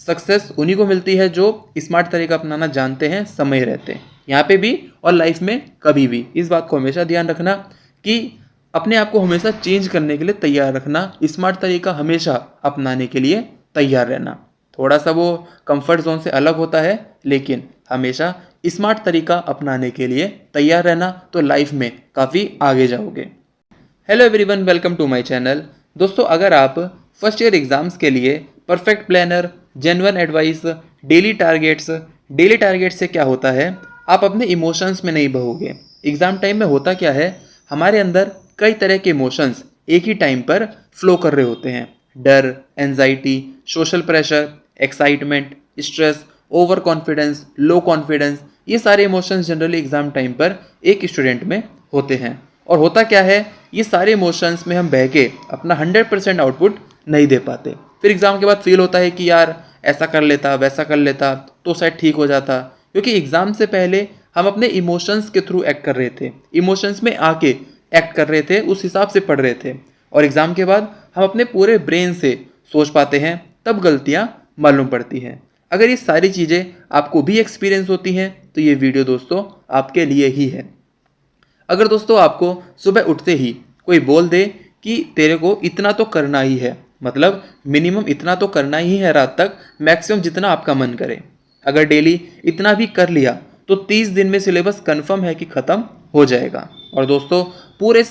Success उन्हीं को मिलती है जो स्मार्ट तरीका अपनाना जानते हैं समय रहते। यहाँ पे भी और लाइफ में कभी भी इस बात को हमेशा ध्यान रखना कि अपने आप को हमेशा चेंज करने के लिए तैयार रखना, स्मार्ट तरीका हमेशा अपनाने के लिए तैयार रहना। थोड़ा सा वो कंफर्ट जोन से अलग होता है, लेकिन हमेशा स्मार्ट तरीका अपनाने के लिए तैयार रहना, तो लाइफ में काफ़ी आगे जाओगे। Hello everyone, welcome to my channel. दोस्तों, अगर आप फर्स्ट ईयर एग्जाम्स के लिए perfect planner, genuine advice, daily target से क्या होता है, आप अपने इमोशंस में नहीं बहोगे। एग्ज़ाम टाइम में होता क्या है, हमारे अंदर कई तरह के इमोशंस एक ही टाइम पर फ्लो कर रहे होते हैं। डर, anxiety, social pressure, excitement, stress, over confidence, low confidence, ये सारे इमोशंस जनरली एग्ज़ाम टाइम पर एक स्टूडेंट में होते हैं। और होता क्या है, ये सारे इमोशंस में हम बह के अपना 100% आउटपुट नहीं दे पाते। फिर एग्ज़ाम के बाद फील होता है कि यार ऐसा कर लेता, वैसा कर लेता तो शायद ठीक हो जाता, क्योंकि एग्ज़ाम से पहले हम अपने इमोशंस के थ्रू एक्ट कर रहे थे, इमोशंस में आके एक्ट कर रहे थे, उस हिसाब से पढ़ रहे थे। और एग्ज़ाम के बाद हम अपने पूरे ब्रेन से सोच पाते हैं, तब गलतियाँ मालूम पड़ती हैं। अगर ये सारी चीज़ें आपको भी एक्सपीरियंस होती हैं तो ये वीडियो दोस्तों आपके लिए ही है। अगर दोस्तों आपको सुबह उठते ही कोई बोल दे कि तेरे को इतना तो करना ही है, मतलब मिनिमम इतना तो करना ही है रात तक, मैक्सिमम जितना आपका मन करे, अगर डेली इतना भी कर लिया तो 30 दिन में सिलेबस कंफर्म है कि ख़त्म हो जाएगा। और दोस्तों पूरा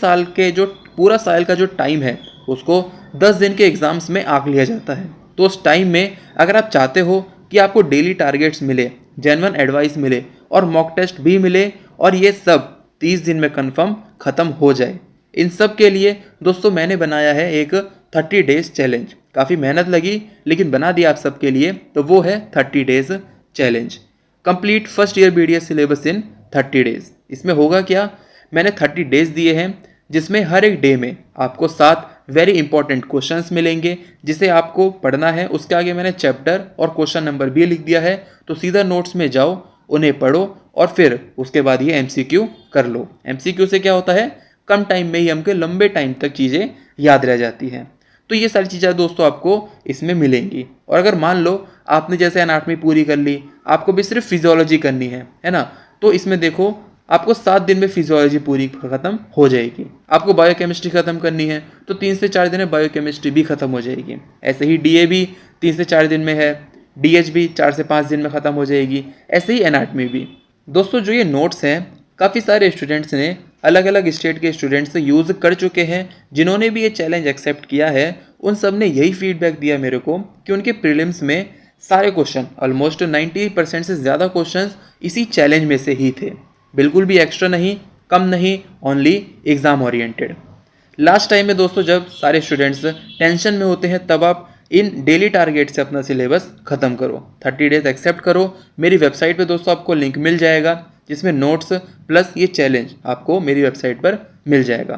साल का जो टाइम है उसको 10 दिन के एग्ज़ाम्स में आंक लिया जाता है। तो उस टाइम में अगर आप चाहते हो कि आपको डेली टारगेट्स मिले, जेन्युइन एडवाइस मिले और मॉक टेस्ट भी मिले, और ये सब 30 दिन में कंफर्म ख़त्म हो जाए, इन सब के लिए दोस्तों मैंने बनाया है एक 30 डेज़ चैलेंज। काफ़ी मेहनत लगी लेकिन बना दिया आप सबके लिए, तो वो है 30 days challenge. Complete first year BDS syllabus in 30 days. इसमें होगा क्या, मैंने 30 डेज़ दिए हैं, जिसमें हर एक डे में आपको 7 वेरी इंपॉर्टेंट क्वेश्चंस मिलेंगे जिसे आपको पढ़ना है। उसके आगे मैंने चैप्टर और क्वेश्चन नंबर भी लिख दिया है, तो सीधा नोट्स में जाओ, उन्हें पढ़ो और फिर उसके बाद ये MCQ कर लो। MCQ से क्या होता है, कम टाइम में ही हमके लंबे टाइम तक चीज़ें याद रह जाती हैं। तो ये सारी चीज़ें दोस्तों आपको इसमें मिलेंगी। और अगर मान लो आपने जैसे एनाटॉमी पूरी कर ली, आपको भी सिर्फ फिजियोलॉजी करनी है ना, तो इसमें देखो आपको 7 दिन में फिजियोलॉजी पूरी ख़त्म हो जाएगी। आपको बायोकेमिस्ट्री ख़त्म करनी है तो 3 से 4 दिन में बायोकेमिस्ट्री भी ख़त्म हो जाएगी। ऐसे ही DA भी 3 से 4 दिन में है, DH भी 4 से 5 दिन में ख़त्म हो जाएगी, ऐसे ही एनाटॉमी भी। दोस्तों जो ये नोट्स हैं काफ़ी सारे स्टूडेंट्स ने अलग अलग स्टेट के स्टूडेंट्स से यूज़ कर चुके हैं। जिन्होंने भी ये चैलेंज एक्सेप्ट किया है उन सब ने यही फीडबैक दिया मेरे को कि उनके प्रीलिम्स में सारे क्वेश्चन, ऑलमोस्ट 90% से ज़्यादा क्वेश्चंस इसी चैलेंज में से ही थे। बिल्कुल भी एक्स्ट्रा नहीं, कम नहीं, only exam oriented. Last time में दोस्तों जब सारे स्टूडेंट्स टेंशन में होते हैं, तब आप इन डेली टारगेट से अपना सिलेबस ख़त्म करो, 30 डेज़ एक्सेप्ट करो। मेरी वेबसाइट पे दोस्तों आपको लिंक मिल जाएगा जिसमें नोट्स प्लस ये चैलेंज आपको मेरी वेबसाइट पर मिल जाएगा।